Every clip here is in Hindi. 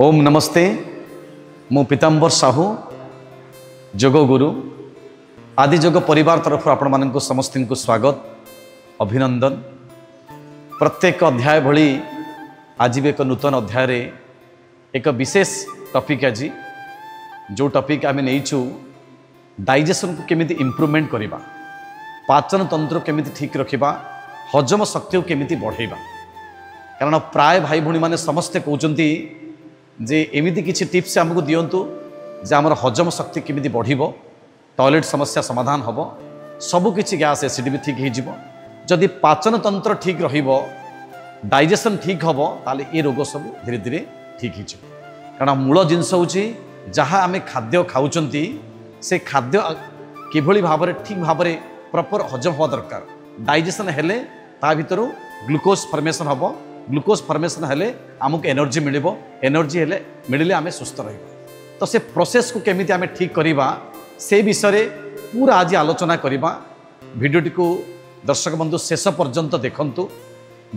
ओम नमस्ते मु पीतांबर साहू जोग गुरु आदि जोग परिवार तरफ आपण मानक समस्त को स्वागत अभिनंदन। प्रत्येक अध्याय भली आज भी एक नूतन अध्याय रे एक विशेष टॉपिक आज जो टॉपिक आम नहीं डाइजेशन को केमिति इम्प्रूवमेंट करवा, पाचन तंत्र केमिति ठीक रखा, हजम शक्ति को केमिति बढ़ेबा। कारण प्राय भाई भूणी माने समस्ते कहते जे एमिति किछि टिप्स आमको दियंतु जे आमर हजम शक्ति केमिति बढ़िबो, टॉयलेट समस्या समाधान हबो, सबु किछि गैस एसिड भी ठीक हो। जदि पाचन तंत्र ठीक रहिबो, डाइजेशन ठीक हबो, ताले ए रोग सब धीरे धीरे ठीक हो। कारण मूल जिनस होछि जहाँ आमे खाद्य खाउचंती से खाद्य किभली भाव ठीक भाव प्रॉपर हजम हवा दरकार। डाइजेशन हेले ता भितरु ग्लूकोज फॉर्मेशन हबो, ग्लूकोज फॉर्मेशन हेले आमको एनर्जी मिलिबो, एनर्जी हेले मिलिले आमे सुस्थ रहिबो। तो से प्रोसेस को केमिति आमे ठीक करिबा से विषय पूरा आज आलोचना करिबा। वीडियोटी को दर्शक बंधु शेष पर्यंत देखंतु,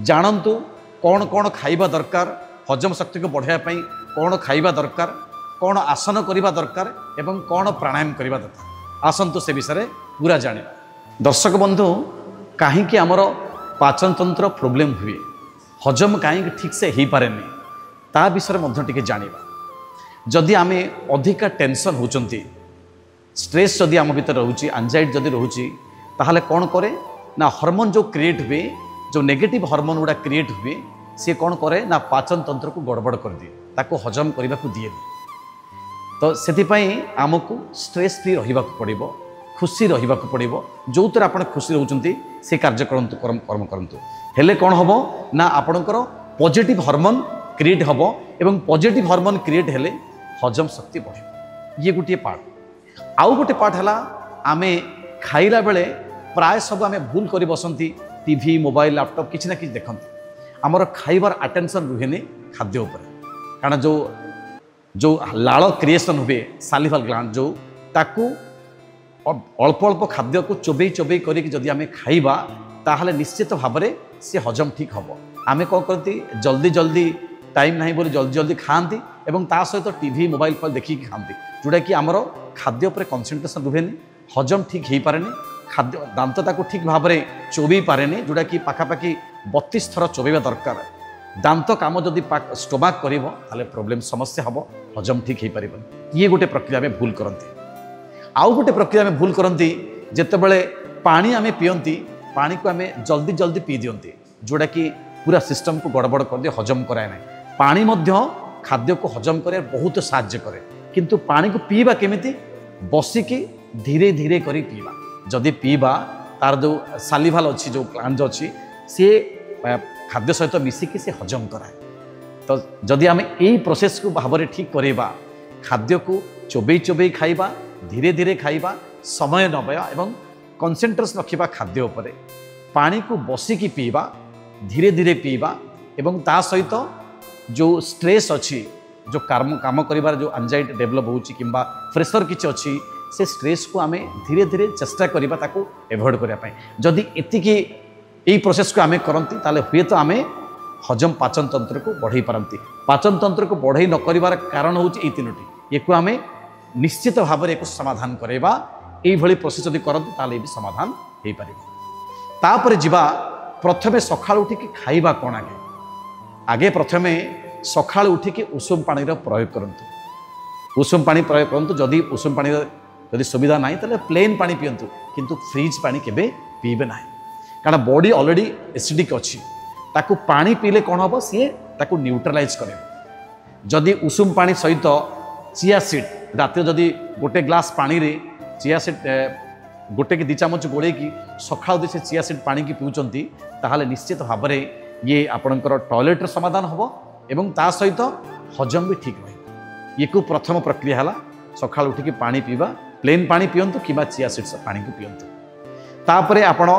जानंतु कौन कौन खाइबा दरकार, हजम शक्ति को बढ़ाया पई कौन खाइबा दरकार, कौन आसन करिबा दरकार एवं कौन प्राणायाम करिबा दरकार। आसंतु से विषय पूरा जानिबा। दर्शक बंधु काहीकि आमर पाचन तंत्र प्रोब्लेम हुए, हजम कहीं ठीक से हो पारे ता विषय मध्य टिके जानिबा। जदि आमे अधिका टेंशन होचंती, स्ट्रेस जदि आम भीतर रोची, एंजाइटी जदि रोची, ताहले कौन करे ना हार्मोन जो क्रिएट हुए, जो नेगेटिव हार्मोन गुड़ा क्रिएट हुए, सी कौन करे ना पाचन तंत्र को गड़बड़ कर दिए, ताको हजम करने को दिए। तो से आमको स्ट्रेस फ्री रहा पड़ो, खुशी रहा पड़ो। जो तरह आप खुशी रोचंती से कार्य करंतु, कर्म करंतु। हेले कौन हम ना आपणकर पॉजिटिव हार्मोन क्रिएट हम एवं पॉजिटिव हार्मोन क्रिएट हेले हजम शक्ति बढ़। ये गोटे पार्ट। आउ गोटे पार्ट है आमे खाइला बेले प्राय सब आमे भूल कर बसंती, टीवी मोबाइल लैपटॉप किसी ना कि देखते, आमर खाइबार अटेंशन रुहेनि खाद्य उपर। कारण जो लाल क्रिएशन हुए सालिवाल ग्लैंड जो ताकू अल्प अल्प खाद्य को चोबई चोबई करके जदि आमे खाइबा ताहले निश्चित भाव में सी हजम ठीक हम। आमे कौन करती जल्दी जल्दी टाइम नहीं बोली जल्दी जल्दी खाती एवं ता सहित टीवी मोबाइल फोन देखिए खाती, जोटा कि आमर खाद्य पर कंसंट्रेशन रुहेनि, हजम ठीक हो पारे, खाद्य दांत ताको ठीक भाव में चोबई पारे, जोटा कि पाखापाखि 32 थर चोबईवा दरकार। दांत काम जदि स्टोमाक करिवो ताले प्रॉब्लम समस्या हम, हजम ठीक हो पारे। ये गोटे प्रक्रिया में भूल करती। आउ गोटे प्रक्रिया में भूल करती, जितेबाला पानी आमे पियंती, पानी को आमे जल्दी जल्दी पी दियंती, जोटा कि पूरा सिस्टम को गड़बड़ कर दिए, हजम कराए ना। पानी मध्य खाद्य को हजम करे बहुत साहाय्य करे, किंतु पानी को पीवा केमिति बसिकी धीरे धीरे करी पीवा। जदि पीवा तार जो सालिवाल अच्छी जो ग्लैंड अच्छी सी खाद्य सहित मिसिकी से हजम कराए। तो जदि आमे यही प्रोसेस को भाव में ठीक करवा, खाद्य को चोबई चोबई खाइबा, धीरे धीरे खाइबा, समय नबा एवं कंसंट्रेशन रखा खाद्य उपरे, पानी को बसिकी पीवा, धीरे धीरे पीवा एवं ता सहित जो स्ट्रेस अच्छी, जो काम करिबार जो एंजाइटी डेवलप होची किंबा प्रेशर किछि अच्छी, से स्ट्रेस को आमे धीरे धीरे चेष्टा करिबा ताको एवॉइड करिया पई। जदि एतिकी एई प्रोसेस को आमे करंती ताले हुए तो आमे हजम पाचन तंत्र को बढ़ाई पारंती। पाचन तंत्र को बढ़ाई न करिबार कारण होची ए तीनोटी। एको आमे निश्चित भाव में एक समाधान करेबा, यही भली प्रोसेस जदि करंती ताले भी समाधान हो पारे। तापर जीवा प्रथमे सकाळ उठिकी खाइबा कोन आगे प्रथमे सकाळ उठिकी उषुम पानी प्रयोग करंतु। उषुम पानी प्रयोग करंतु। जदि उषुम पानी जदि सुविधा नहीं ताले प्लेन पानी पियंतु, किंतु फ्रिज पानी केबे पीबे नहीं। कारण बॉडी ऑलरेडी एसिडिक अच्छी, ताकू पानी पीले कौन हम सी ताकू न्यूट्रलाइज करे। जदि उषुम पानी सहित चिया सीड रात जदि गोटे ग्लास पानी रे चिया सीड गोटे कि 2 चामच गोड़े की सकाळ से चिया सीड पानी की पिउचंती, ताहले निश्चित भाव में ये आपणकर टॉयलेट समाधान हम एवं ता सहित हजम भी ठीक रहे। ये को प्रथम प्रक्रिया है सकाळ उठिकी पानी पीवा, प्लेन पानी पियंतु कि चिया सीड पानी को पियंतु। तापरे आपण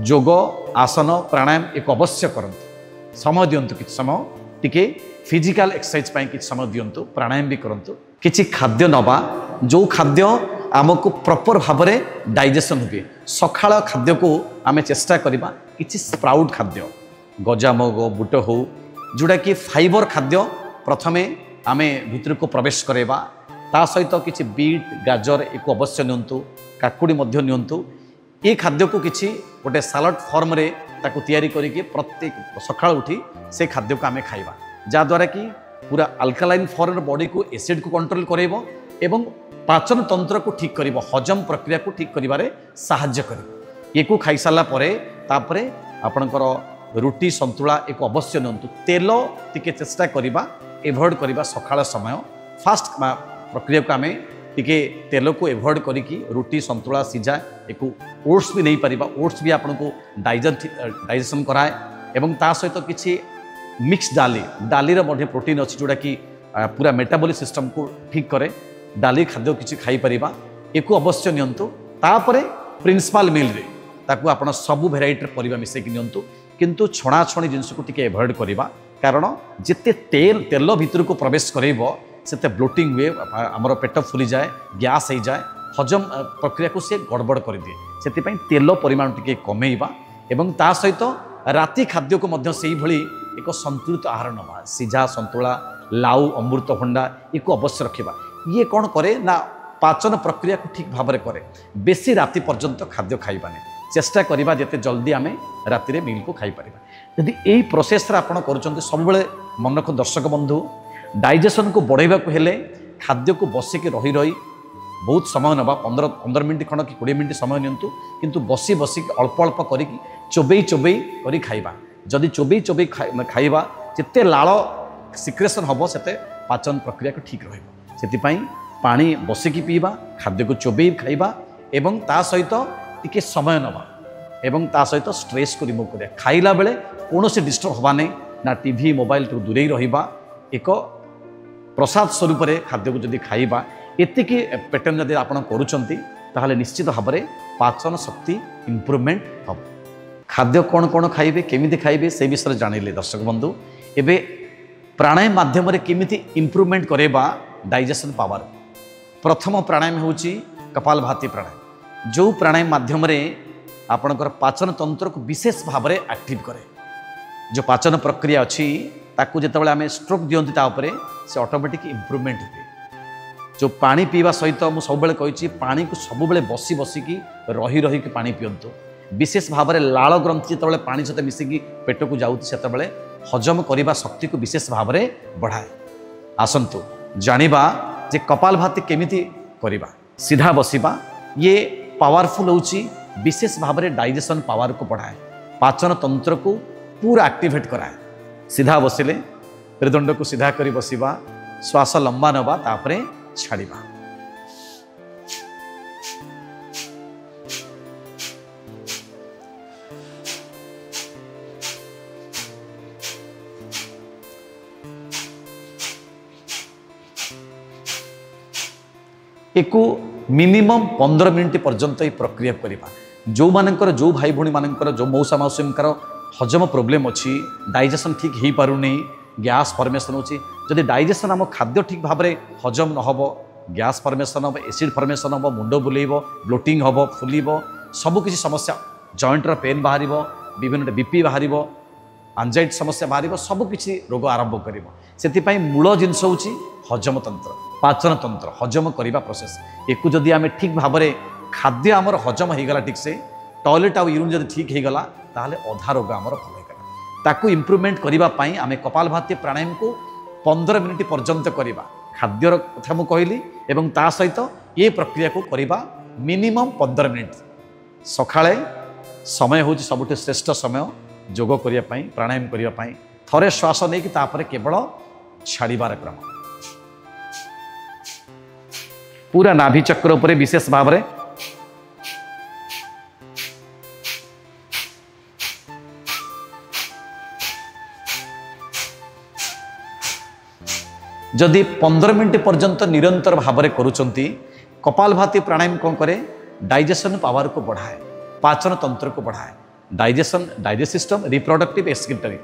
जोग आसन प्राणायाम एक अवश्य करंतु, समय दियंतु, किछ समय टिके फिजिकल एक्सरसाइज पाई किछ समय दियंतु, प्राणायाम भी करंतु। किछि खाद्य नबा जो खाद्य आमको प्रॉपर भाव में डाइजेशन हुए, सकाळ खाद्य को आमे चेष्टा करिबा किछि स्प्राउट खाद्य, गजामुग बुट हो, जोटा कि फाइबर खाद्य प्रथमे आमे भितर को प्रवेश करेबा ता सहित किछि बीट गाजर एक अवश्य नियंतु काकुड़ी मध्य नियंतु ये खाद्य को किछि गोटे सालाड फॉर्म रे ताकू तैयारी करिके प्रत्येक सकाळ उठी से खाद्य को आमे खाइबा जा द्वारा कि पूरा अल्कालाइन फॉर्म बॉडी को एसिड को कंट्रोल करेबो एवं पाचन तंत्र को ठीक करिबो हजम प्रक्रिया को ठीक करिबारे सहाय्य करिबो ये को खाई साला परे तापरे आपनकर रुटी संतुला एक अवश्य नियंतु तेल टिके चेष्टा करिबा एवॉइड करिबा सकाळ समय फास्ट प्रक्रिया को आमे टिके तेल को एवॉइड करिकी रुटी संतुला सिझा एक ओट्स भी नहीं पारिबा ओट्स भी आपन को डाइजेशन कराए एवं ता सहित किछि मिक्स डाली रो मध्य प्रोटीन अछि जोडा कि पूरा मेटाबॉलिक सिस्टम को ठीक करे डाली खाद्य किछि खाई परिबा एको अवश्य नियंतु तापरे प्रिंसिपल मील रे ताकू आपण सब वेराइटी परिबा मिसे कि नियंतु किंतु छणा छणी जिंस को टिके एवॉइड करिबा कारण जिते तेल भीतर को प्रवेश करेबो सेते ब्लोटिंग हुए आमर पेट फुली जाए गैस हो जाए हजम प्रक्रिया को से गड़बड़ कर दिए से तेल परिमाण टिके कमेइबा एवं ता सहित राति खाद्य को मध्य सेही भली एक संतुलित आहार नवा सिझा संतुला लाउ अमृतभंडा एक अवश्य रखिबा ये कौन करे ना पाचन प्रक्रिया को ठीक भाव में करे बेसी राति पर्यंत खाद्य खाइबानी चेष्टा करिबा जेते जल्दी आमे राति रे मील को खाई परिबा यदि एई प्रोसेस रे आपण करूचंती सब बेले मन रख दर्शक बंधु डाइजेशन को बढ़ाइबा को हेले खाद्य को बसिक रही रही बहुत समय नबा 15 मिनट खंड कि 20 मिनट समय नियंतु किंतु बसी बसिक अल्प अल्प करिकी चोबई करी खाइबा जदि चोबई खाइबा जिते लाल सिक्रेशन हबो सेते पाचन प्रक्रिया को ठीक रहइबो सेति पानी बसिकी पीबा खाद्य को चोबई खाइबा एवं ता सहित टिके समय नबा एवं ता सहित स्ट्रेस को रिमूव करिया खाइला बेले कोनोसी डिस्टर्ब हबा नै ना टीवी मोबाइल तो दूरे रहिबा एक प्रसाद स्वरूप खाद्य को जदि खाइबा एतिकी पैटर्न जदि आपण करूचंती ताहले निश्चित भाव में पाचन शक्ति इम्प्रूवमेंट हम खाद्य कौन कौन खाइबे केमिति खाइबे से विषय जानिले दर्शक बंधु एबे प्राणायाम माध्यम रे केमिति इम्प्रूवमेंट करेबा डाइजेशन पावर प्रथम प्राणायाम होची कपालभाति प्राणायाम जो प्राणायाम माध्यम रे आपणकर पाचन तंत्र को विशेष भाव में एक्टिव करे जो पाचन प्रक्रिया अच्छी ताकू जितेबाला आम स्ट्रोक दियंती ता उपरे से ऑटोमेटिक इम्प्रूवमेंट हुए जो पानी पीवा सहित मुझे सब कही पानी को सब बसी बसिकी रही रही पानी पियंतु विशेष भाव में लाल ग्रंथि जो पानी सहित मिसिकी पेट को जाऊँ से हजम करने शक्ति को विशेष भाव में बढ़ाए आसतु जानिबा जे कपालभाति केमिति करिबा सीधा बसिबा ये पावरफुल होची विशेष भाव में डाइजेशन पावर को बढ़ाए पाचन तंत्र को पूरा एक्टिवेट कराए सीधा बसिले हृदंड को सीधा करी बसिबा श्वास लंबा नबा तापरे छाड़िबा एको मिनिमम 15 मिनिट पर्यंत ये प्रक्रिया करवा जो मानकर जो भाई भौणी मानकर जो मौसा मौसुमीकार हजम प्रोब्लेम अच्छी डाइजेशन ठीक हो पारुनी गैस फॉर्मेशन होची जदि डाइजेशन आम खाद्य ठीक भाव में हजम न हो गैस फॉर्मेशन हम एसिड फॉर्मेशन हम मुंड बुलेब ब्लोटिंग हम फुलब सबकि समस्या जॉइंटर पेन बाहर विभिन्न बीपी बाहर एंजाइटी समस्या बाहर सबकि रोग आरंभ कर मूल जिनस हूँ हजम तंत्र पाचन तंत्र हजम करने प्रोसेस एक जदि आम ठीक भाव में खाद्य आमर हजम होगला ठीक से टॉयलेट आउ यूरिन जब ठीक होगला ताहले अधा रोग आमर भल होगा ताकू इम्प्रूवमेंट करने आम कपालभाति प्राणायाम को 15 मिनिट पर्यंत करवा खाद्यर कथा मुझे कहली एवं ता सहित ये प्रक्रिया को करवा मिनिमम 15 मिनिट सकाळे समय हूँ सबुठ श्रेष्ठ समय जोग करने प्राणायाम करने थरे श्वास नहीं कि केवल छाड़बार क्रम पूरा नाभि चक्र उपरे विशेष भाव में जदि 15 मिनिट पर्यंत निरंतर भाव में करुचंती कपालभाति प्राणायाम कौन करे डाइजेशन पावर को बढ़ाए पाचन तंत्र को बढ़ाए डाइजेस्ट सिस्टम रिप्रोडक्टिव एक्सक्रीटरी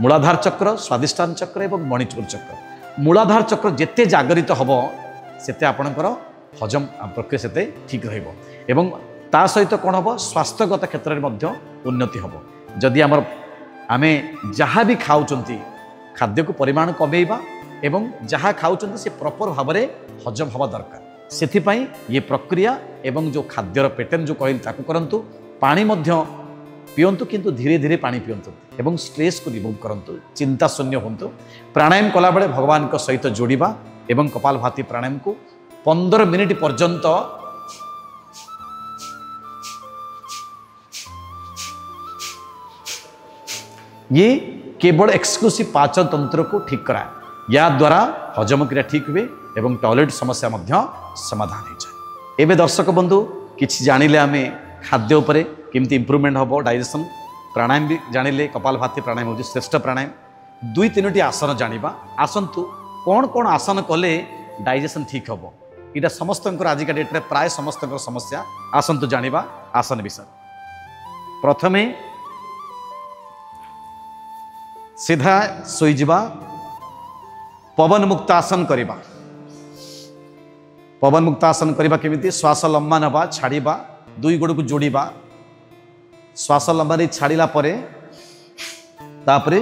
मूलाधार चक्र स्वादिष्टान चक्र एवं मणिपुर चक्र मूलाधार चक्र जेते जागरित हम सेते आपणकर हजम प्रक्रिया सेते ठीक रहिबो एवं ता सहित कौन हम स्वास्थ्यगत क्षेत्र में मध्य उन्नति हम जदि आम जहाँ भी खाऊँ खाद्य को परिमाण कमेवा एवं जहाँ खाऊँ से प्रॉपर भाव में हजम हवा दरकार से ये प्रक्रिया एवं जो खाद्यर पैटर्न जो कहली ताकू करंतु पानी मध्य पियंतु किंतु धीरे धीरे पानी पियंतु एवं स्ट्रेस को रिमूव करंतु चिंता शून्य होंतु प्राणायाम कला बेले भगवान को सहित जोड़िबा एवं कपालभाति प्राणायाम को 15 मिनिट पर्यंत ये केवल एक्सक्लूसिव पाचन तंत्र को ठीक कराए या द्वारा हजम क्रिया ठीक हुए एवं टॉयलेट समस्या मध्य समाधान हो जाए। एवं दर्शक बंधु किसी जानिले आमे खाद्य उपरे केमती इंप्रूवमेंट हम डाइजेशन प्राणायाम भी जानिले कपालभाति प्राणायाम हूँ श्रेष्ठ प्राणायाम 2-3टी आसन जानिबा आसंतु कौन कौन आसन कले डाइजेशन ठीक हम यहाँ समस्त आजिका डेट्रे प्राय समस्त समस्या आसंतु जानिबा आसन विषय। प्रथमे सीधा शोईजा पवन मुक्तासन करवा पवन मुक्तासन करवा केमिति श्वास लंबा नवा छाड़िबा 2 गोड़ को जोड़िबा श्वास लंबा नहीं छाड़िला परे तापरे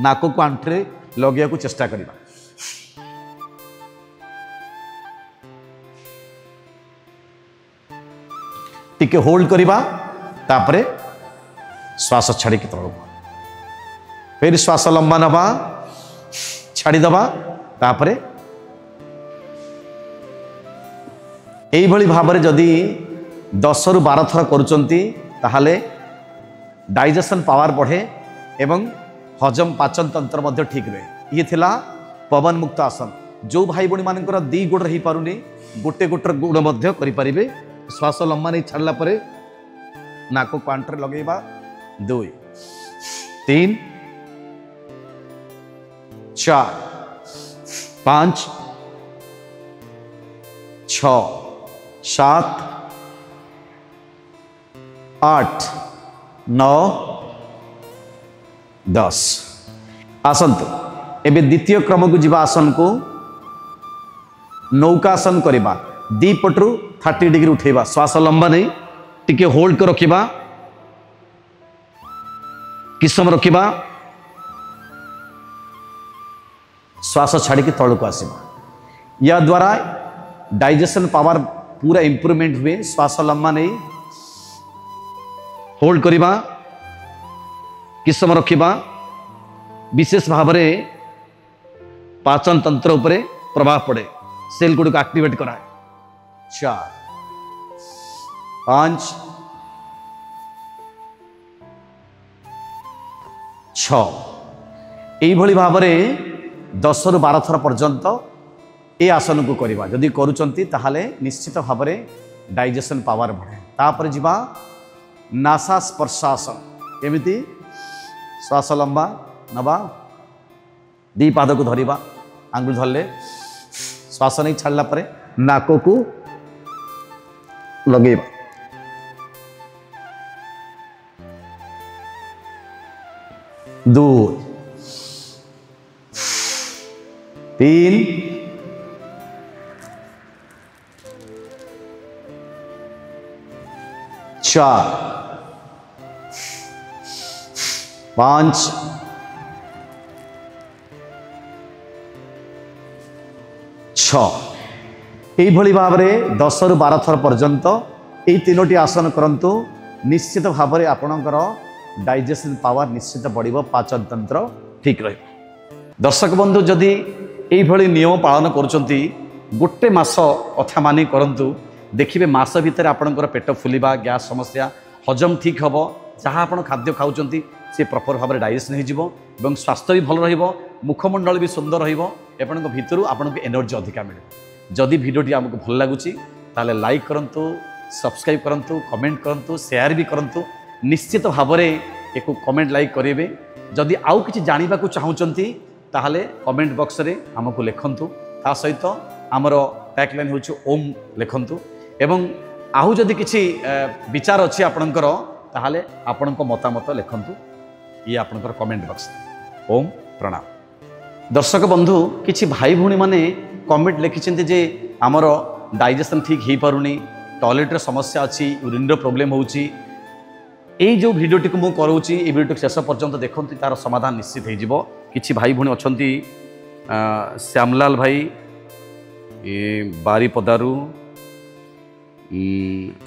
नाक को आंठरे लगे को चेष्टा करवा टिके होल्ड करवा तापरे श्वास छाड़ी के तलक फिर श्वास लंबा नवा छाड़ीदबा तापरे यही भली भाव में जदि 10 ରୁ 12 थर करुचंती ताहाले डाइजेशन पावर बढ़े एवं हजम पाचन तंत्र मध्य ठीक रहे। ये थिला पवन मुक्त आसन जो भाई बणी मानकर 2 गोड़ रही पारुनी गोटे गोटे गोड़ मध्य करि परिबे श्वास लंबा नहीं छाड़ला परे नाक कांटरे लगेबा 2 3 4 5 6 7 8 9 10 आसंतु एबे द्वितीय क्रम को जीवा आसन को नौकासन करवा दीपटू 30 डिग्री उठेबा श्वास लंबा नहीं टिके होल्ड कर रखिबा किस समय रखिबा श्वास छाड़ी के तल को आसवा या द्वारा डाइजेशन पावर पूरा इंप्रूवमेंट हुए। श्वास लंबा नहीं होल्ड करवा किस समय रखिबा विशेष भाव में पाचन तंत्र उपरे प्रभाव पड़े सेल गुड़ को एक्टिवेट कराए 4 5 6 यही भाव में 10 ରୁ 12 थर पर्यंत ये आसन को करवा जदि करुचंती ताहाले निश्चित भाव में डाइजेशन पावर बढ़े। तापर जीवा नासा स्पर्शासन केमिति श्वास लंबा नवा 2 पाद को धरिबा आंगुल धरले श्वास नहीं छाड़ला परे नाक को लगेबा 2 3 4 5 6 यही भाव में 10 ରୁ 12 थर पर्यंत यही 3टी आसन करंतु निश्चित भाव में आपणकर डाइजेशन पावर निश्चित बढ़िबो पाचन तंत्र ठीक रहे। दर्शक बंधु जदि यही नियम पालन करुचंती गोटे मास अथा मानि करंतु देखिए मास भितर आपणकर पेट फुलिबा गैस समस्या हजम ठीक हम जहाँ आप खाद्य खाऊँच से प्रॉपर भाव में डाइजेशन हो स्वास्थ्य भी भल रहिबो मुखमंडल भी सुंदर रहिबो एपणक भितर आपको एनर्जी अधिका मिले। जदि वीडियोटी आमको भल लगुच ताले लाइक करंतु सब्सक्राइब करंतु कमेंट करंतु शेयर भी करंतु निश्चित भाव में एक कमेंट लाइक करेंगे। जदि आउ किछि जानिबा को चाहूचंती ताहले कमेंट बॉक्स रे हमको लिखंतु ता सहित आमर टैगलाइन होछु ओम लिखंतु एवं आहु जदि किछि विचार अछि आपणकर ताहले आपणको मतामत लिखंतु ये आपणकर कमेंट बॉक्स ओम प्रणाम। दर्शक बंधु किछि भाई भौणी माने कमेंट लिखिछन्ते जे आमर डाइजेशन ठीक हो पारुनी टॉयलेट रे समस्या अछि यूरिन रो प्रॉब्लम होउछि एई जो भिडियोटी को मु करूछि ए भिडियो शेष पर्यंत देखंतु तार समाधान निश्चित हो जिवो। किछि भाई भौणी अछंती श्यामलाल भाई बारीपदारू,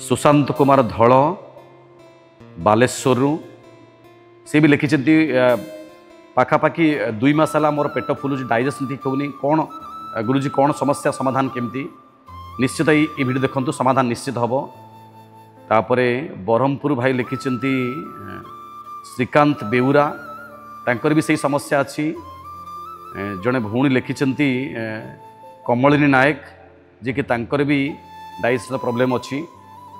सुशांत कुमार धल बालेश्वर से भी लिखिं पाखापाखि 2 मास है मोर पेट फुलुची डाइजेशन ठीक होनी कौन गुरुजी कौन समस्या समाधान केमती निश्चित ये वीडियो देखंतु समाधान निश्चित हम। तापर ब्रह्मपुर भाई लिखिं श्रीकांत बेउरा तांकर भी सही समस्या अच्छी। जड़े भौणी लिखिं कमलिनी नायक जे कि तांकर भी डाइजेशन प्रॉब्लम अच्छी।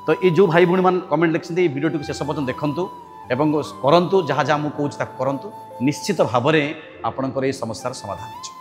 तो ये जो भाई भौणी मान कमेंट लिखिं वीडियो टी शेष पर्यटन देखंतु एवं करंतु जहाँ जहाँ मुझे कौच करूँ निश्चित भाव में आपणकर ये समस्यार समाधान हो।